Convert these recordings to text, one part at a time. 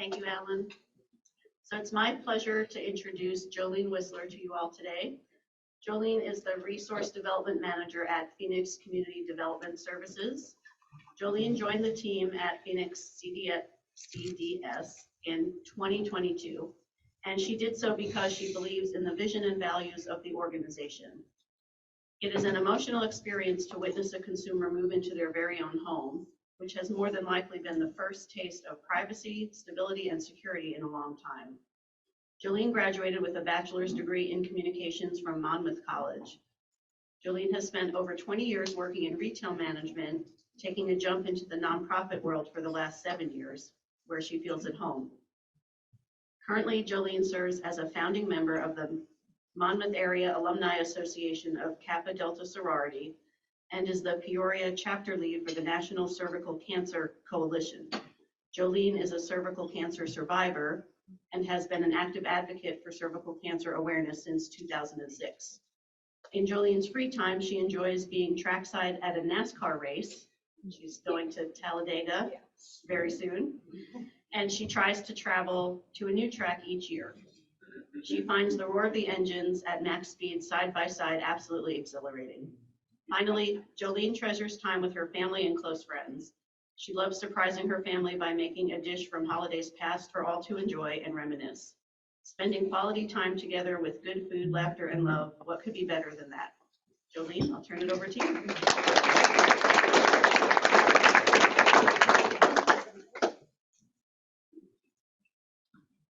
Thank you, Alan. So it's my pleasure to introduce Jolene Whisler to you all today. Jolene is the Resource Development Manager at Phoenix Community Development Services. Jolene joined the team at Phoenix CDS in 2022, and she did so because she believes in the vision and values of the organization. It is an emotional experience to witness a consumer move into their very own home, which has more than likely been the first taste of privacy, stability, and security in a long time. Jolene graduated with a bachelor's degree in communications from Monmouth College. Jolene has spent over 20 years working in retail management, taking a jump into the nonprofit world for the last 7 years, where she feels at home. Currently, Jolene serves as a founding member of the Monmouth Area Alumni Association of Kappa Delta Sorority, and is the Peoria chapter lead for the National Cervical Cancer Coalition. Jolene is a cervical cancer survivor and has been an active advocate for cervical cancer awareness since 2006. In Jolene's free time, she enjoys being trackside at a NASCAR race. She's going to Talladega very soon, and she tries to travel to a new track each year. She finds the roar of the engines at max speed side by side absolutely exhilarating. Finally, Jolene treasures time with her family and close friends. She loves surprising her family by making a dish from holidays past for all to enjoy and reminisce. Spending quality time together with good food, laughter, and love, what could be better than that? Jolene, I'll turn it over to you.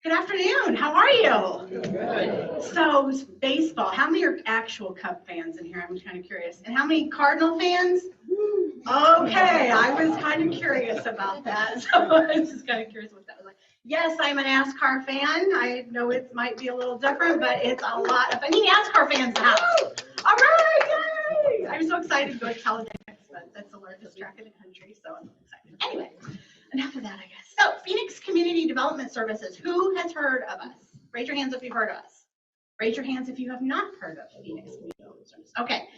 Good afternoon. How are you? Good. So, baseball. How many are actual Cub fans in here? I'm kind of curious. And how many Cardinal fans? Okay, I was kind of curious about that. So I was just kind of curious what that was like. Yes, I'm a NASCAR fan. I know it might be a little different, but it's a lot of any NASCAR fans now. All right, yay! I'm so excited to go to Talladega. That's the largest track in the country, so I'm excited. Anyway. Enough of that, I guess. So, Phoenix Community Development Services. Who has heard of us? Raise your hands if you've heard of us. Raise your hands if you have not heard of Phoenix Community Development Services. Okay.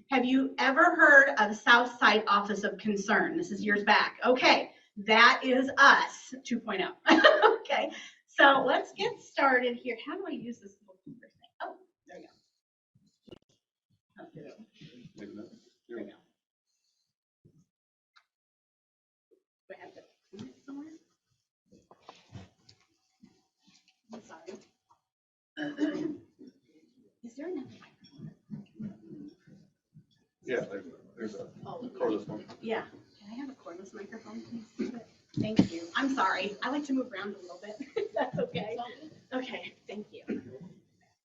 Have you ever heard of Southside Office of Concern? This is years back. Okay. That is us 2.0. Okay. So, let's get started here. How do I use this little thing? Oh, there we go. There we go. Do I have to put it somewhere? I'm sorry. Is there enough microphone? Yeah, there's a cordless one. Yeah. Can I have a cordless microphone, please? Thank you. I'm sorry. I like to move around a little bit. That's okay. Okay. Thank you.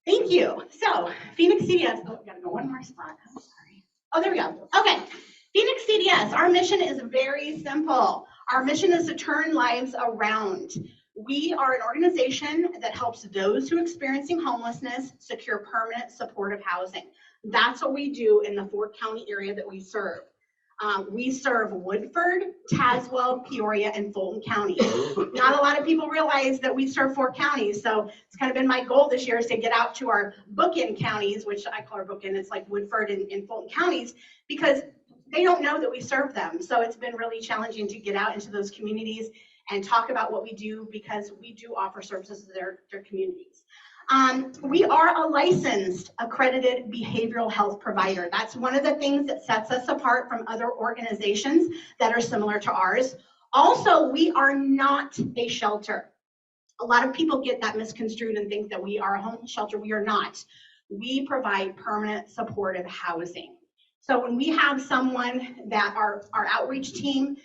Thank you. So, Phoenix CDS. Oh, we gotta go one more spot. I'm sorry. Oh, there we go. Okay. Phoenix CDS. Our mission is very simple. Our mission is to turn lives around. We are an organization that helps those who are experiencing homelessness secure permanent supportive housing. That's what we do in the 4-county area that we serve. We serve Woodford, Tazewell, Peoria, and Fulton counties. Not a lot of people realize that we serve 4 counties, so it's kind of been my goal this year is to get out to our bookend counties, which I call our bookend. It's like Woodford and Fulton counties, because they don't know that we serve them. So it's been really challenging to get out into those communities and talk about what we do, because we do offer services to their communities. We are a licensed, accredited behavioral health provider. That's one of the things that sets us apart from other organizations that are similar to ours. Also, we are not a shelter. A lot of people get that misconstrued and think that we are a homeless shelter. We are not. We provide permanent supportive housing. So when we have someone that our outreach team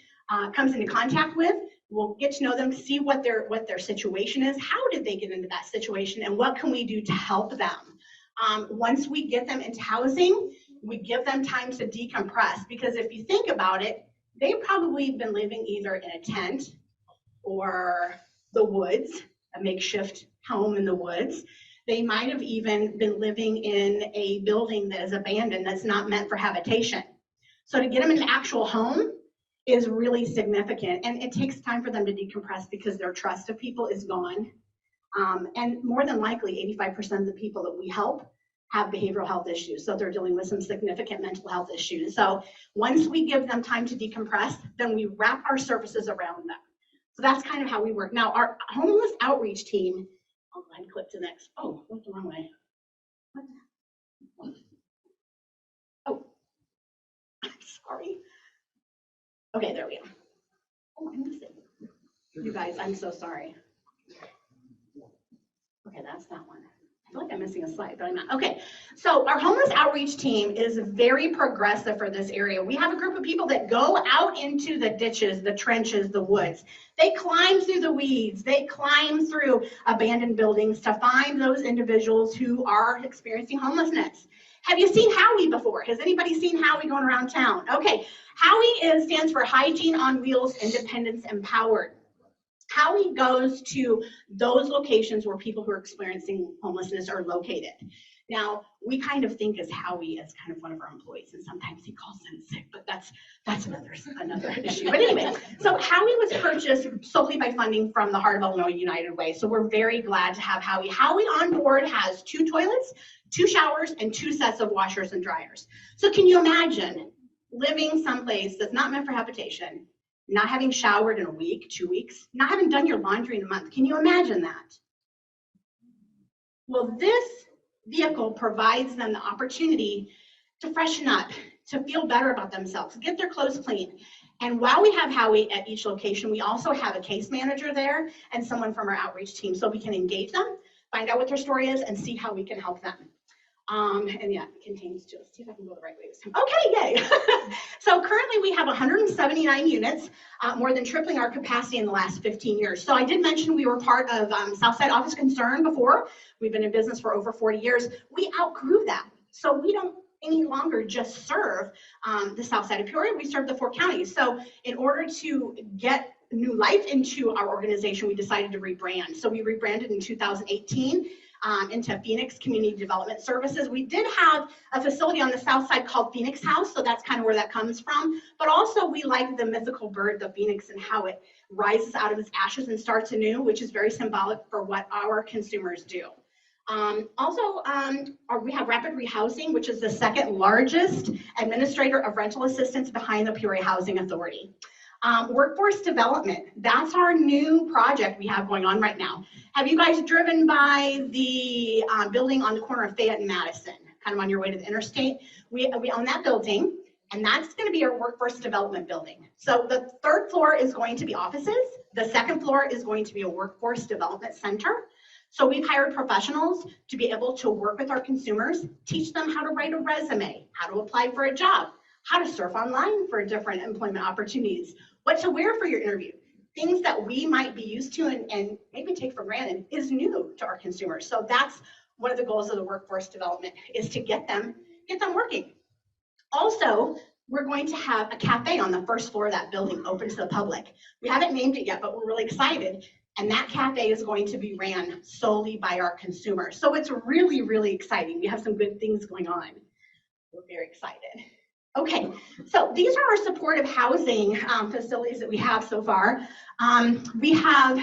comes into contact with, we'll get to know them, see what their situation is, how did they get into that situation, and what can we do to help them. Once we get them into housing, we give them time to decompress, because if you think about it, they've probably been living either in a tent or the woods, a makeshift home in the woods. They might have even been living in a building that is abandoned, that's not meant for habitation. So to get them an actual home is really significant, and it takes time for them to decompress because their trust of people is gone. And more than likely, 85% of the people that we help have behavioral health issues, so they're dealing with some significant mental health issues. So once we give them time to decompress, then we wrap our services around them. So that's kind of how we work. Now, our homeless outreach team, I'll go ahead and click to the next. Oh, went the wrong way. What? Oh, I'm sorry. Okay, there we go. Oh, I'm missing. You guys, I'm so sorry. Okay, that's that one. I feel like I'm missing a slide, but I'm not. Okay, so our homeless outreach team is very progressive for this area. We have a group of people that go out into the ditches, the trenches, the woods. They climb through the weeds. They climb through abandoned buildings to find those individuals who are experiencing homelessness. Have you seen Howie before? Has anybody seen Howie going around town? Okay, Howie stands for Hygiene on Wheels, Independence Empowered. Howie goes to those locations where people who are experiencing homelessness are located. Now, we kind of think as Howie as kind of one of our employees, and sometimes he calls in sick, but that's another issue. But anyway, so Howie was purchased solely by funding from the Heart of Illinois United Way. So we're very glad to have Howie. Howie on board has 2 toilets, 2 showers, and 2 sets of washers and dryers. So can you imagine living someplace that's not meant for habitation, not having showered in a week, 2 weeks, not having done your laundry in a month? Can you imagine that? Well, this vehicle provides them the opportunity to freshen up, to feel better about themselves, get their clothes clean. And while we have Howie at each location, we also have a case manager there and someone from our outreach team, so we can engage them, find out what their story is, and see how we can help them. And yeah, it contains to, let's see if I can go the right way this time. Okay, yay. So currently we have 179 units, more than tripling our capacity in the last 15 years. So I did mention we were part of Southside Office Concern before. We've been in business for over 40 years. We outgrew that. So we don't any longer just serve the south side of Peoria, we serve the 4 counties. So in order to get new life into our organization, we decided to rebrand. So we rebranded in 2018. Into Phoenix Community Development Services. We did have a facility on the south side called Phoenix House, so that's kind of where that comes from. But also we like the mythical bird, the phoenix, and how it rises out of its ashes and starts anew, which is very symbolic for what our consumers do. We have Rapid Rehousing, which is the 2nd largest administrator of rental assistance behind the Peoria Housing Authority. Workforce development, that's our new project we have going on right now. Have you guys driven by the building on the corner of Fayette and Madison, kind of on your way to the interstate? We own that building, and that's going to be our workforce development building. So the 3rd floor is going to be offices. The 2nd floor is going to be a workforce development center. So we've hired professionals to be able to work with our consumers, teach them how to write a resume, how to apply for a job, how to surf online for different employment opportunities, what to wear for your interview. Things that we might be used to and maybe take for granted is new to our consumers. So that's one of the goals of the workforce development, is to get them working. Also, we're going to have a cafe on the 1st floor of that building open to the public. We haven't named it yet, but we're really excited. And that cafe is going to be ran solely by our consumers. So it's really, really exciting. We have some good things going on. We're very excited. Okay, so these are our supportive housing facilities that we have so far. We have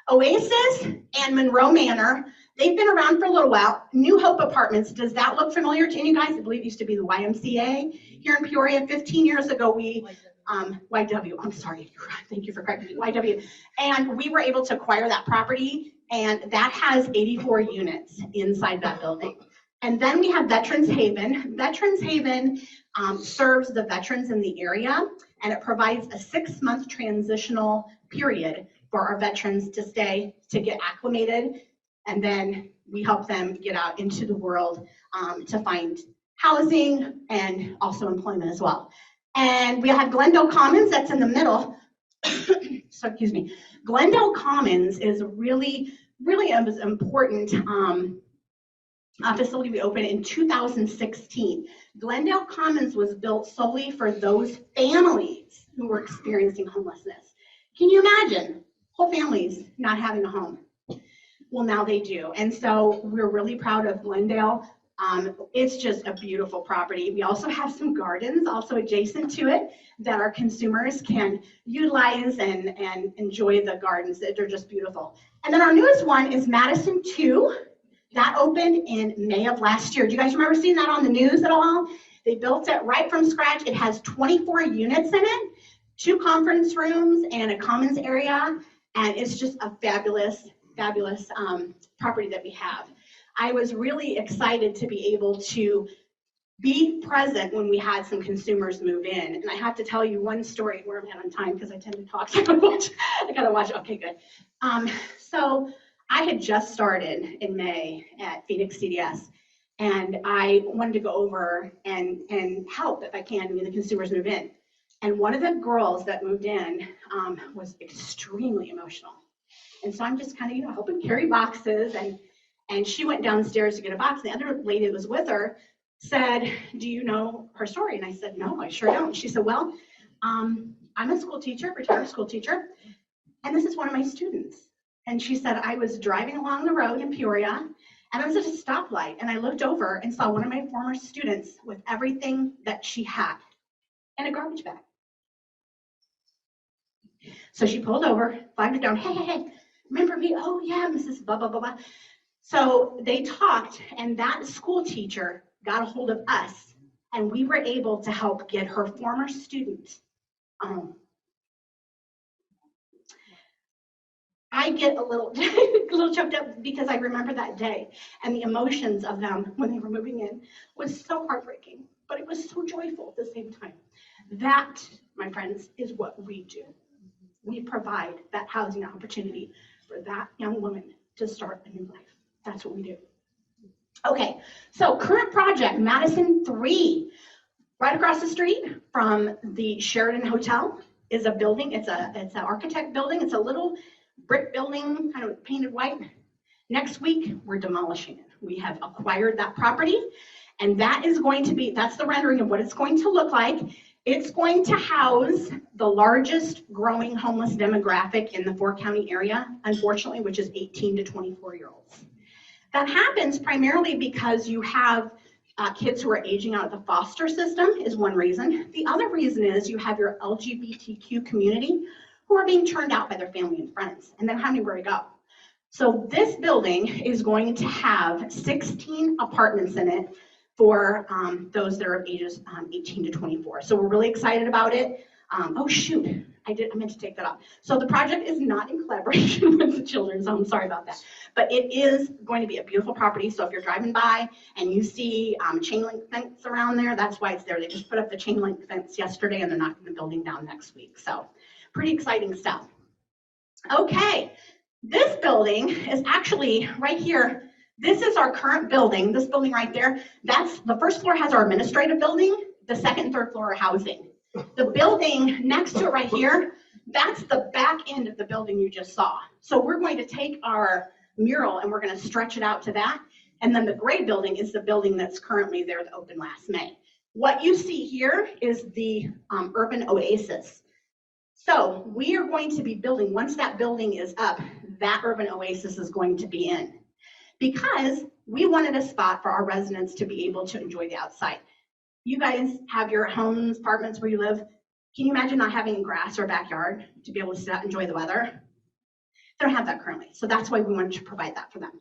Oasis and Monroe Manor. They've been around for a little while. New Hope Apartments, does that look familiar to any of you guys? I believe it used to be the YMCA here in Peoria. 15 years ago, YW, I'm sorry, thank you for correcting me, YW. And we were able to acquire that property, and that has 84 units inside that building. And then we have Veterans Haven. Veterans Haven serves the veterans in the area, and it provides a 6-month transitional period for our veterans to stay, to get acclimated, and then we help them get out into the world to find housing and also employment as well. And we have Glendale Commons, that's in the middle. So, excuse me. Glendale Commons is really important facility we opened in 2016. Glendale Commons was built solely for those families who were experiencing homelessness. Can you imagine whole families not having a home? Well, now they do. And so we're really proud of Glendale. It's just a beautiful property. We also have some gardens also adjacent to it that our consumers can utilize and enjoy the gardens. They're just beautiful. And then our newest one is Madison 2. That opened in May of last year. Do you guys remember seeing that on the news at all? They built it right from scratch. It has 24 units in it, 2 conference rooms and a commons area. And it's just a fabulous, fabulous property that we have. I was really excited to be able to be present when we had some consumers move in. And I have to tell you one story where I'm at on time because I tend to talk. So I gotta watch. Okay, good. So I had just started in May at Phoenix CDS, and I wanted to go over and help if I can when the consumers move in. And one of the girls that moved in was extremely emotional. And so I'm just kind of, helping carry boxes, and she went downstairs to get a box. The other lady that was with her said, do you know her story? And I said, no, I sure don't. She said, well, I'm a school teacher, retired school teacher, and this is one of my students. And she said, I was driving along the road in Peoria, and I was at a stoplight, and I looked over and saw one of my former students with everything that she had in a garbage bag. So she pulled over, flagged her down, hey, remember me? Oh yeah, Mrs. blah, blah, blah, blah. So they talked, and that school teacher got a hold of us, and we were able to help get her former student I get a little choked up because I remember that day, and the emotions of them when they were moving in was so heartbreaking, but it was so joyful at the same time. That, my friends, is what we do. We provide that housing opportunity for that young woman to start a new life. That's what we do. Okay, so current project, Madison 3, right across the street from the Sheridan Hotel is a building. It's an architect building. It's a little brick building, kind of painted white. Next week, we're demolishing it. We have acquired that property, and that is going to be, that's the rendering of what it's going to look like. It's going to house the largest growing homeless demographic in the 4-county area, unfortunately, which is 18 to 24-year-olds. That happens primarily because you have kids who are aging out of the foster system is one reason. The other reason is you have your LGBTQ community who are being turned out by their family and friends, and they don't have anywhere to go. So this building is going to have 16 apartments in it for those that are of ages 18 to 24. So we're really excited about it. Oh shoot, I meant to take that off. So the project is not in collaboration with the children's home, sorry about that. But it is going to be a beautiful property. So if you're driving by and you see chain link fence around there, that's why it's there. They just put up the chain link fence yesterday, and they're knocking the building down next week. So pretty exciting stuff. Okay, this building is actually right here. This is our current building, this building right there. That's the first floor has our administrative building, the second and third floor are housing. The building next to it right here, that's the back end of the building you just saw. So we're going to take our mural and we're going to stretch it out to that. And then the gray building is the building that's currently there that opened last May. What you see here is the urban oasis. So we are going to be building, once that building is up, that urban oasis is going to be in. Because we wanted a spot for our residents to be able to enjoy the outside. You guys have your homes, apartments where you live. Can you imagine not having grass or a backyard to be able to sit out and enjoy the weather? They don't have that currently, so that's why we wanted to provide that for them.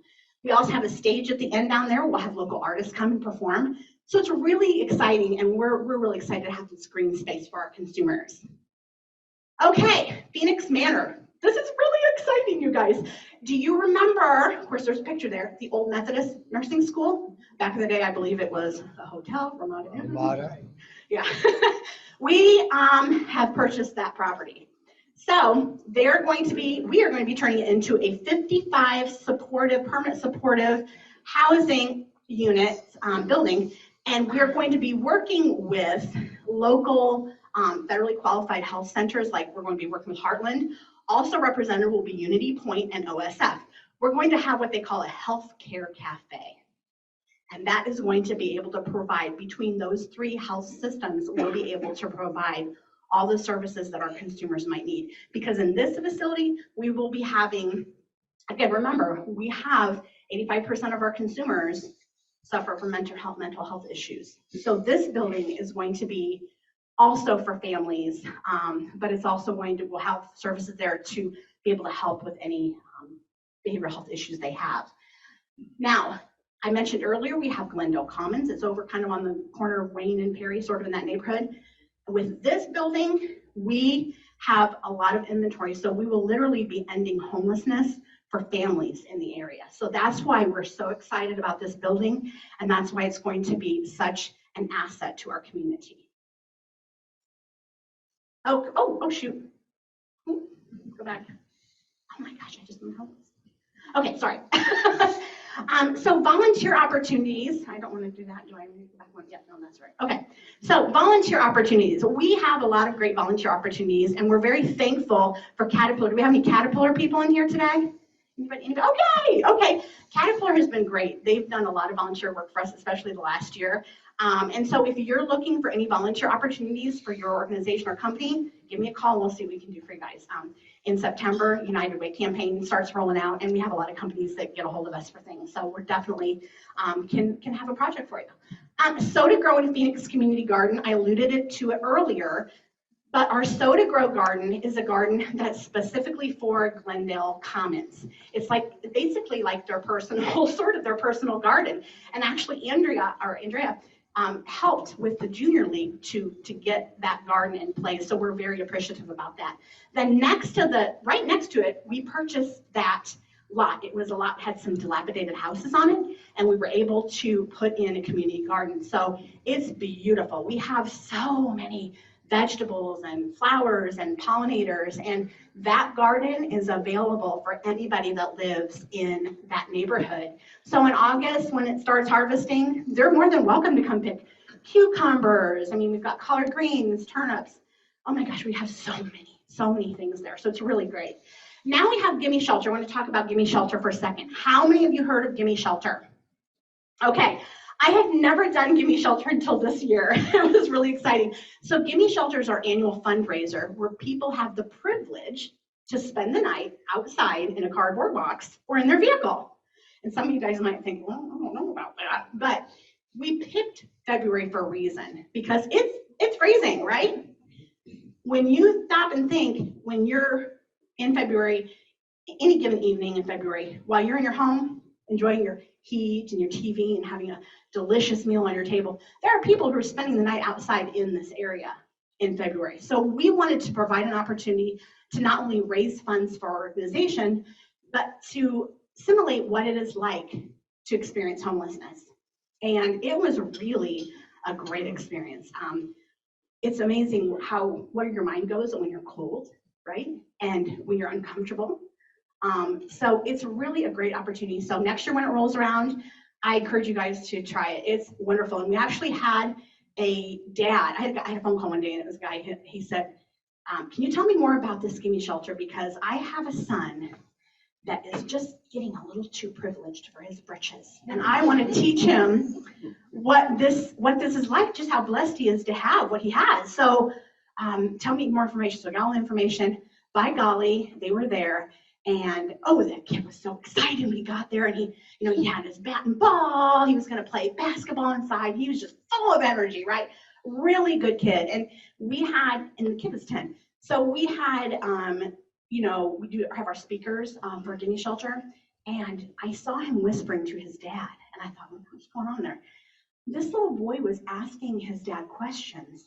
We also have a stage at the end down there. We'll have local artists come and perform. So it's really exciting, and we're really excited to have this green space for our consumers. Okay, Phoenix Manor. This is really exciting, you guys. Do you remember, of course, there's a picture there, the old Methodist nursing school? Back in the day, I believe it was a hotel, Ramada. Yeah. We have purchased that property. So we are going to be turning it into a 55 supportive, permanent supportive housing unit building. And we're going to be working with local federally qualified health centers, like we're going to be working with Heartland. Also represented will be Unity Point and OSF. We're going to have what they call a healthcare cafe. And that is going to be able to provide, between those 3 health systems, we'll be able to provide all the services that our consumers might need. Because in this facility, we will be having, again, remember, we have 85% of our consumers suffer from mental health issues. So this building is going to be also for families, but it's also we'll have services there to be able to help with any behavioral health issues they have. Now, I mentioned earlier, we have Glendale Commons. It's over kind of on the corner of Wayne and Perry, sort of in that neighborhood. With this building, we have a lot of inventory. So we will literally be ending homelessness for families in the area. So that's why we're so excited about this building, and that's why it's going to be such an asset to our community. Oh, shoot. Go back. Oh my gosh, I just moved homeless. Okay, sorry. So volunteer opportunities. I don't want to do that. Do I need to go back one? Yeah, no, that's right. Okay. So volunteer opportunities. We have a lot of great volunteer opportunities, and we're very thankful for Caterpillar. Do we have any Caterpillar people in here today? Anybody? Okay. Caterpillar has been great. They've done a lot of volunteer work for us, especially the last year. And so if you're looking for any volunteer opportunities for your organization or company, give me a call and we'll see what we can do for you guys. In September, United Way campaign starts rolling out, and we have a lot of companies that get a hold of us for things. So we're definitely can have a project for you. Soda Grow in Phoenix Community Garden, I alluded to it earlier, but our Soda Grow garden is a garden that's specifically for Glendale Commons. It's like basically like their personal, sort of their personal garden. And actually Andrea helped with the junior league to get that garden in place. So we're very appreciative about that. Then right next to it, we purchased that lot. It was a lot, had some dilapidated houses on it, and we were able to put in a community garden. So it's beautiful. We have so many vegetables and flowers and pollinators, and that garden is available for anybody that lives in that neighborhood. So in August, when it starts harvesting, they're more than welcome to come pick cucumbers. I mean, we've got collard greens, turnips. Oh my gosh, we have so many things there. So it's really great. Now we have Gimme Shelter. I want to talk about Gimme Shelter for a second. How many of you heard of Gimme Shelter? Okay. I had never done Gimme Shelter until this year. It was really exciting. So Gimme Shelter is our annual fundraiser where people have the privilege to spend the night outside in a cardboard box or in their vehicle. And some of you guys might think, well, I don't know about that. But we picked February for a reason because it's freezing, right? When you stop and think, when you're in February, any given evening in February, while you're in your home, enjoying your heat and your TV and having a delicious meal on your table, there are people who are spending the night outside in this area in February. So we wanted to provide an opportunity to not only raise funds for our organization, but to simulate what it is like to experience homelessness. And it was really a great experience. It's amazing where your mind goes when you're cold, right? And when you're uncomfortable. So it's really a great opportunity. So next year when it rolls around, I encourage you guys to try it. It's wonderful. And we actually had a dad. I had a phone call one day, and it was a guy. He said, can you tell me more about this Gimme Shelter? Because I have a son that is just getting a little too privileged for his britches. And I want to teach him what this is like, just how blessed he is to have what he has. So tell me more information. So I got all the information. By golly, they were there. And that kid was so excited when he got there, and he had his bat and ball. He was going to play basketball inside. He was just full of energy, right? Really good kid. And and the kid was 10. So we had, we do have our speakers for Gimme Shelter, and I saw him whispering to his dad, and I thought, what's going on there? This little boy was asking his dad questions,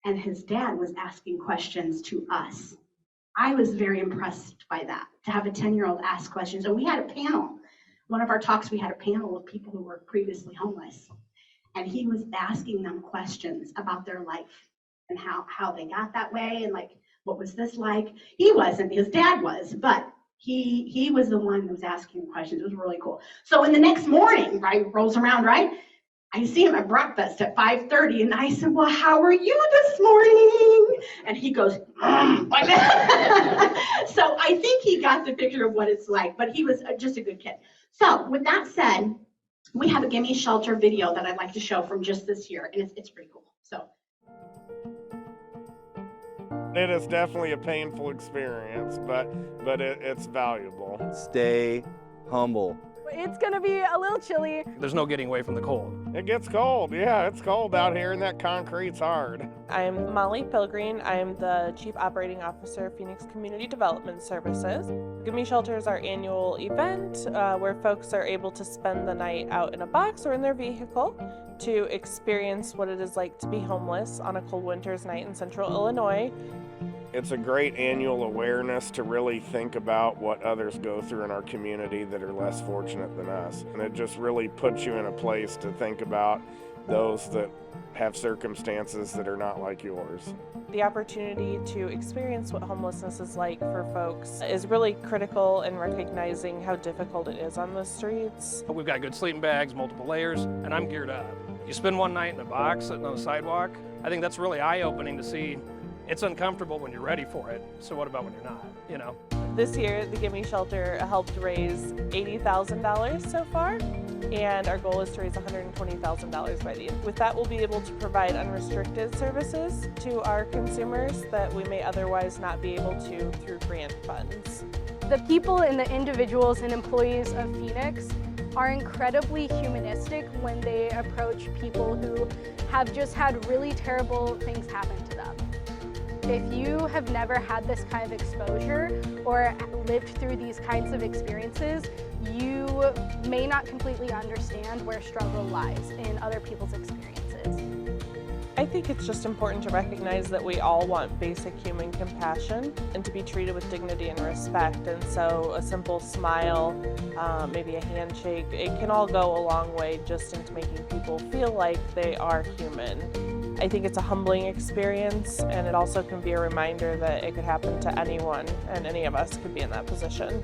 and his dad was asking questions to us. I was very impressed by that, to have a 10-year-old ask questions. And we had a panel. One of our talks, we had a panel of people who were previously homeless. And he was asking them questions about their life and how they got that way and like, what was this like? He wasn't, his dad was, but he was the one that was asking questions. It was really cool. So in the next morning, right, rolls around, right? I see him at breakfast at 5:30, and I said, well, how are you this morning? And he goes, like that. So I think he got the picture of what it's like, but he was just a good kid. So with that said, we have a Gimme Shelter video that I'd like to show from just this year, and it's pretty cool. So. It is definitely a painful experience, but it's valuable. Stay humble. It's gonna be a little chilly. There's no getting away from the cold. It gets cold, yeah, it's cold out here, and that concrete's hard. I'm Molly Pilgreen. I'm the Chief Operating Officer of Phoenix Community Development Services. Gimme Shelter is our annual event where folks are able to spend the night out in a box or in their vehicle to experience what it is like to be homeless on a cold winter's night in central Illinois. It's a great annual awareness to really think about what others go through in our community that are less fortunate than us. And it just really puts you in a place to think about those that have circumstances that are not like yours. The opportunity to experience what homelessness is like for folks is really critical in recognizing how difficult it is on the streets. We've got good sleeping bags, multiple layers, and I'm geared up. You spend one night in a box sitting on the sidewalk, I think that's really eye-opening to see. It's uncomfortable when you're ready for it, so what about when you're not, you know? This year, the Gimme Shelter helped raise $80,000 so far, and our goal is to raise $120,000 by the end. With that, we'll be able to provide unrestricted services to our consumers that we may otherwise not be able to through grant funds. The people and the individuals and employees of Phoenix are incredibly humanistic when they approach people who have just had really terrible things happen to them. If you have never had this kind of exposure or lived through these kinds of experiences, you may not completely understand where struggle lies in other people's experiences. I think it's just important to recognize that we all want basic human compassion and to be treated with dignity and respect. And so a simple smile, maybe a handshake, it can all go a long way just into making people feel like they are human. I think it's a humbling experience, and it also can be a reminder that it could happen to anyone, and any of us could be in that position.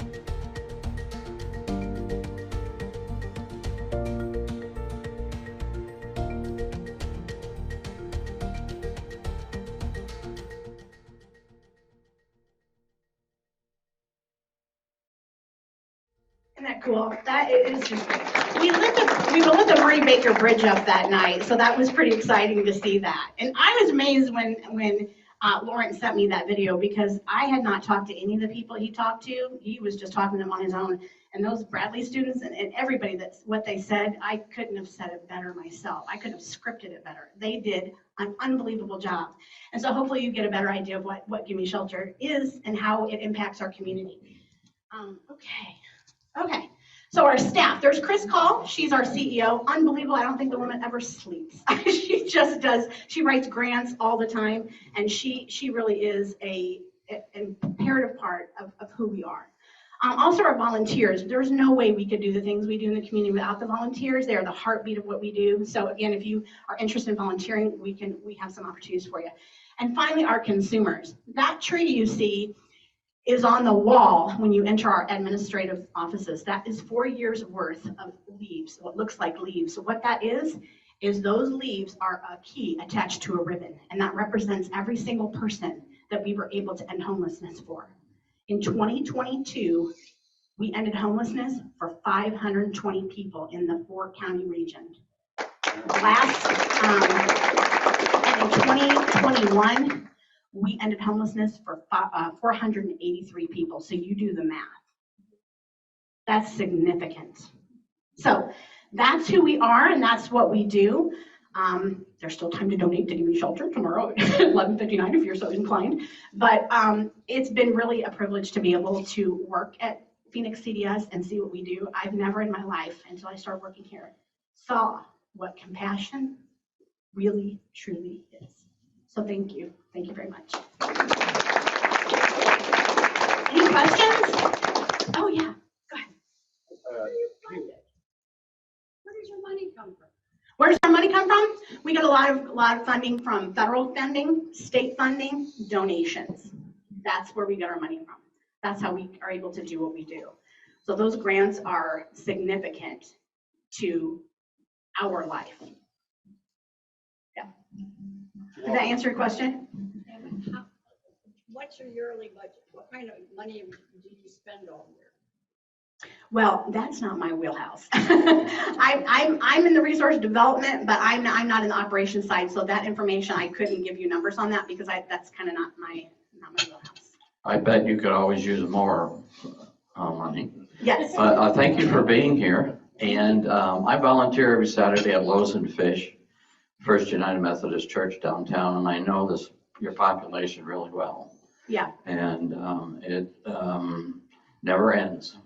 Isn't that cool? That is just great. We were lit the Murray Baker Bridge up that night, so that was pretty exciting to see that. And I was amazed when Lawrence sent me that video, because I had not talked to any of the people he talked to. He was just talking to them on his own. And those Bradley students and everybody, that's what they said, I couldn't have said it better myself. I could have scripted it better. They did an unbelievable job. And so hopefully you get a better idea of what Gimme Shelter is and how it impacts our community. Okay. So our staff, there's Chris Call. She's our CEO. Unbelievable. I don't think the woman ever sleeps. She just does. She writes grants all the time, and she really is an imperative part of who we are. Also our volunteers. There's no way we could do the things we do in the community without the volunteers. They are the heartbeat of what we do. So again, if you are interested in volunteering, we have some opportunities for you. And finally, our consumers. That tree you see is on the wall when you enter our administrative offices. That is 4 years worth of leaves, what looks like leaves. So what that is those leaves are a key attached to a ribbon, and that represents every single person that we were able to end homelessness for. In 2022, we ended homelessness for 520 people in the 4-county region. And in 2021, we ended homelessness for 483 people. So you do the math. That's significant. So that's who we are, and that's what we do. There's still time to donate to Gimme Shelter tomorrow at 11:59 if you're so inclined. But it's been really a privilege to be able to work at Phoenix CDS and see what we do. I've never in my life, until I started working here, saw what compassion really, truly is. So thank you. Thank you very much. Any questions? Oh, yeah. Go ahead. Where does your money come from? Where does our money come from? We get a lot of funding from federal funding, state funding, donations. That's where we get our money from. That's how we are able to do what we do. So those grants are significant to our life. Yeah. Did that answer your question? What's your yearly budget? What kind of money do you spend all year? Well, that's not my wheelhouse. I'm in the resource development, but I'm not in the operations side. So that information, I couldn't give you numbers on that because that's kind of not my wheelhouse. I bet you could always use more money. Yes. Thank you for being here. And I volunteer every Saturday at Loaves and Fish, First United Methodist Church downtown, and I know your population really well. Yeah. And it never ends.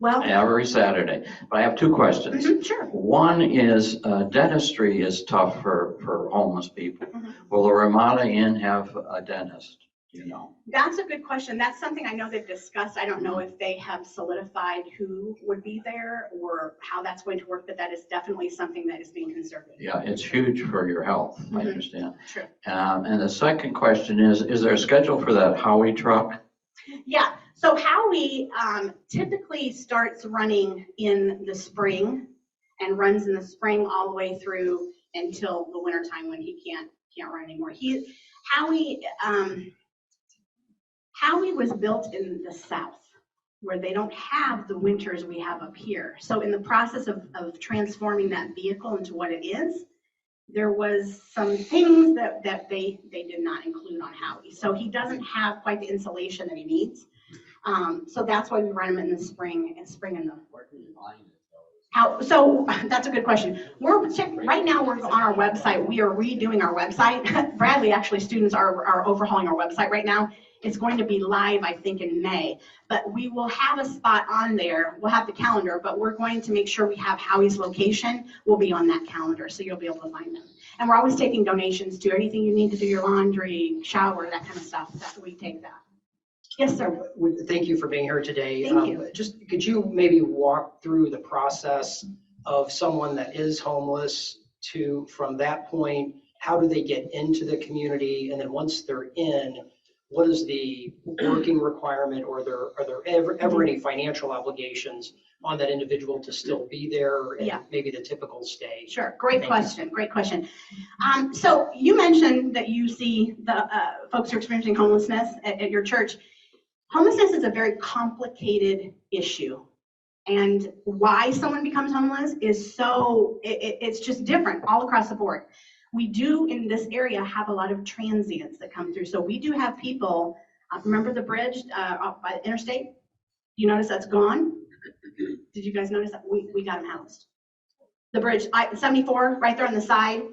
Well, every Saturday. But I have two questions. Mm-hmm, sure. One is dentistry is tough for homeless people. Mm-hmm. Will the Ramada Inn have a dentist? you know? That's a good question. That's something I know they've discussed. I don't know if they have solidified who would be there or how that's going to work, but that is definitely something that is being considered. Yeah, it's huge for your health, I Mhm. understand. True. And the second question is there a schedule for that Howie truck? Yeah, so Howie typically starts running in the spring and runs in the spring all the way through until the winter time when he can't run anymore. Howie was built in the south where they don't have the winters we have up here. So in the process of transforming that vehicle into what it is, there was some things that they did not include on Howie. So he doesn't have quite the insulation that he needs. So that's why we run him in the spring and the. Where can you find it? So that's a good question. Right now we're on our website. We are redoing our website. Bradley, actually, students are overhauling our website right now. It's going to be live, I think, in May. But we will have a spot on there. We'll have the calendar, but we're going to make sure we have Howie's location will be on that calendar, so you'll be able to find them. And we're always taking donations too. Anything you need to do your laundry, shower, that kind of stuff, we take that. Yes, sir. Thank you for being here today. Thank you. Just could you maybe walk through the process of someone that is homeless to, from that point, how do they get into the community? And then once they're in, what is the working requirement, or are there ever any financial obligations on that individual to still be there, and Yeah. maybe the typical stay? Sure, great Thank question, great question. So you mentioned that you see the folks who are experiencing homelessness at your church. Homelessness is a very complicated issue. And why someone becomes homeless is it's just different all across the board. We do in this area have a lot of transients that come through. So we do have people, remember the bridge by the interstate? You notice that's gone? Did you guys notice that? We got them housed. The bridge, 74, right there on the side.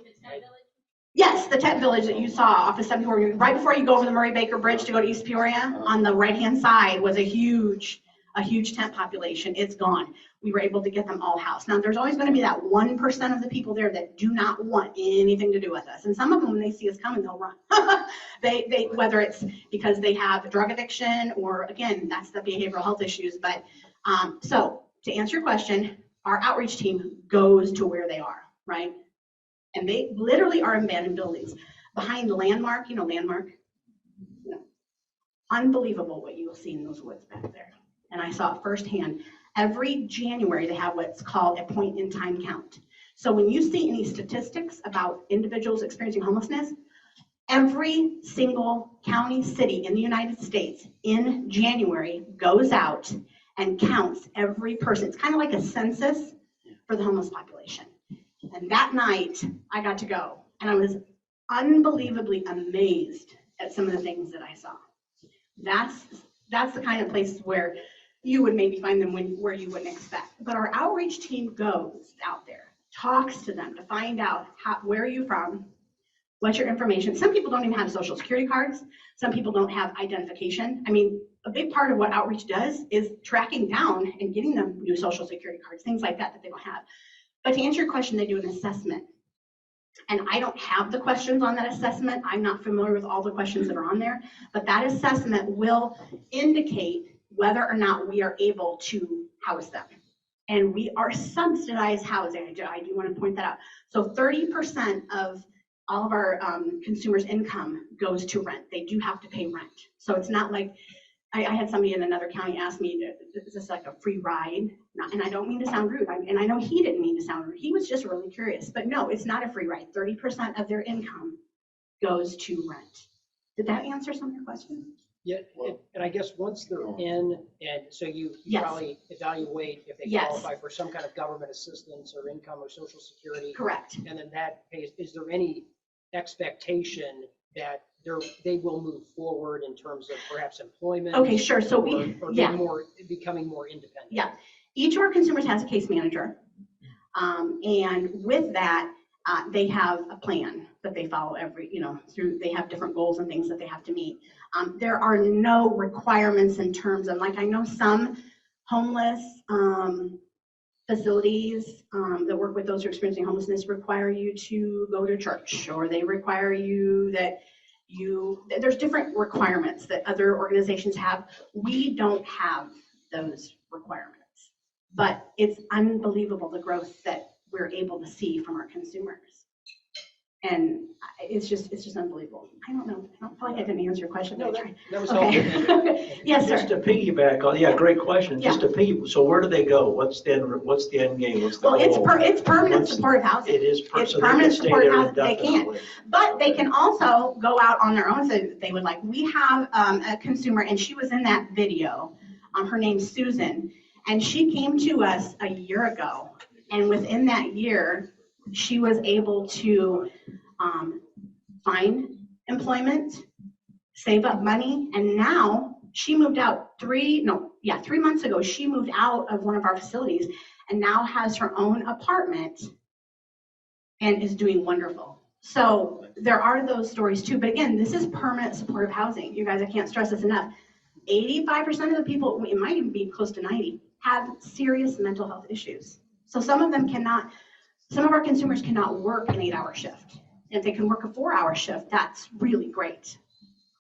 Yes, the tent village that you saw off of 74, right before you go over the Murray Baker Bridge to go to East Peoria, on the right-hand side was a huge tent population. It's gone. We were able to get them all housed. Now, there's always going to be that 1% of the people there that do not want anything to do with us. And some of them, when they see us coming, they'll run. They whether it's because they have drug addiction or, again, that's the behavioral health issues. But so to answer your question, our outreach team goes to where they are, right? And they literally are in abandoned buildings. Behind Landmark, Landmark? No. Unbelievable what you will see in those woods back there. And I saw it firsthand. Every January, they have what's called a point in time count. So when you see any statistics about individuals experiencing homelessness, every single county, city in the United States in January goes out and counts every person. It's kind of like a census for the homeless population. And that night, I got to go, and I was unbelievably amazed at some of the things that I saw. That's the kind of places where you would maybe find them where you wouldn't expect. But our outreach team goes out there, talks to them to find out where are you from, what's your information. Some people don't even have social security cards. Some people don't have identification. I mean, a big part of what outreach does is tracking down and getting them new social security cards, things like that they don't have. But to answer your question, they do an assessment. And I don't have the questions on that assessment. I'm not familiar with all the questions that are on there, but that assessment will indicate whether or not we are able to house them. And we are subsidized housing. I do want to point that out. So 30% of all of our consumers' income goes to rent. They do have to pay rent. So it's not like, I had somebody in another county ask me, is this like a free ride? And I don't mean to sound rude, and I know he didn't mean to sound rude. He was just really curious. But no, it's not a free ride. 30% of their income goes to rent. Did that answer some of your questions? Yeah, and I guess once they're in, and so you Yes. probably evaluate if they Yes. qualify for some kind of government assistance or income or social security. Correct. And then that pays, is there any expectation that they will move forward in terms of perhaps employment? Okay, sure. So or yeah. becoming more independent? Yeah. Each of our consumers has a case manager. And with that, they have a plan that they follow they have different goals and things that they have to meet. There are no requirements in terms of, like, I know some homeless facilities that work with those who are experiencing homelessness require you to go to church, or they require you that there's different requirements that other organizations have. We don't have those requirements, but it's unbelievable the growth that we're able to see from our consumers. And it's just unbelievable. I don't know. I don't feel like I didn't answer your question. No, but I tried. that was Okay. helpful. Yes, sir. Just to piggyback on, yeah, great question. Just to piggyback, so where do they go? What's the end game? What's the Well, goal? it's permanent supportive housing. It is It's so they permanent can stay supportive there housing. They can. indefinitely. But they can also go out on their own if they would like. We have a consumer, and she was in that video. Her name's Susan, and she came to us a year ago. And within that year, she was able to find employment, save up money, and now she moved out 3 months ago. She moved out of one of our facilities and now has her own apartment and is doing wonderful. So there are those stories too. But again, this is permanent supportive housing. You guys, I can't stress this enough. 85% of the people, it might even be close to 90, have serious mental health issues. So some of our consumers cannot work an 8-hour shift. If they can work a 4-hour shift, that's really great.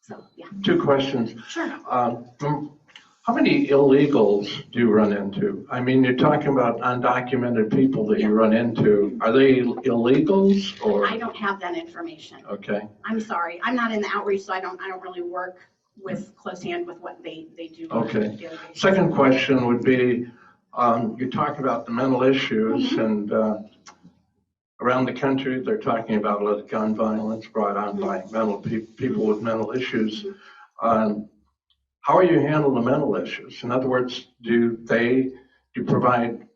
So, yeah. 2 questions. Sure. How many illegals do you run into? I mean, you're talking about undocumented people that you run into. Are they illegals or? I don't have that information. Okay. I'm sorry. I'm not in the outreach, so I don't really work with close hand with what they do. Okay. Second question would be, you're talking about the mental issues and around the country, they're talking about a lot of gun violence brought on by people with mental issues. How are you handling the mental issues? In other words, do you provide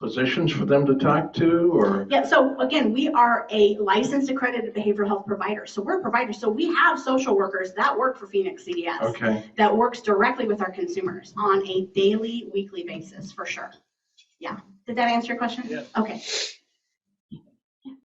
positions for them to talk to, or? Yeah, so again, we are a licensed accredited behavioral health provider. So we're a provider. So we have social workers that work for Phoenix CDS. Okay. That works directly with our consumers on a daily, weekly basis, for sure. Yeah. Did that answer your question? Yes. Okay.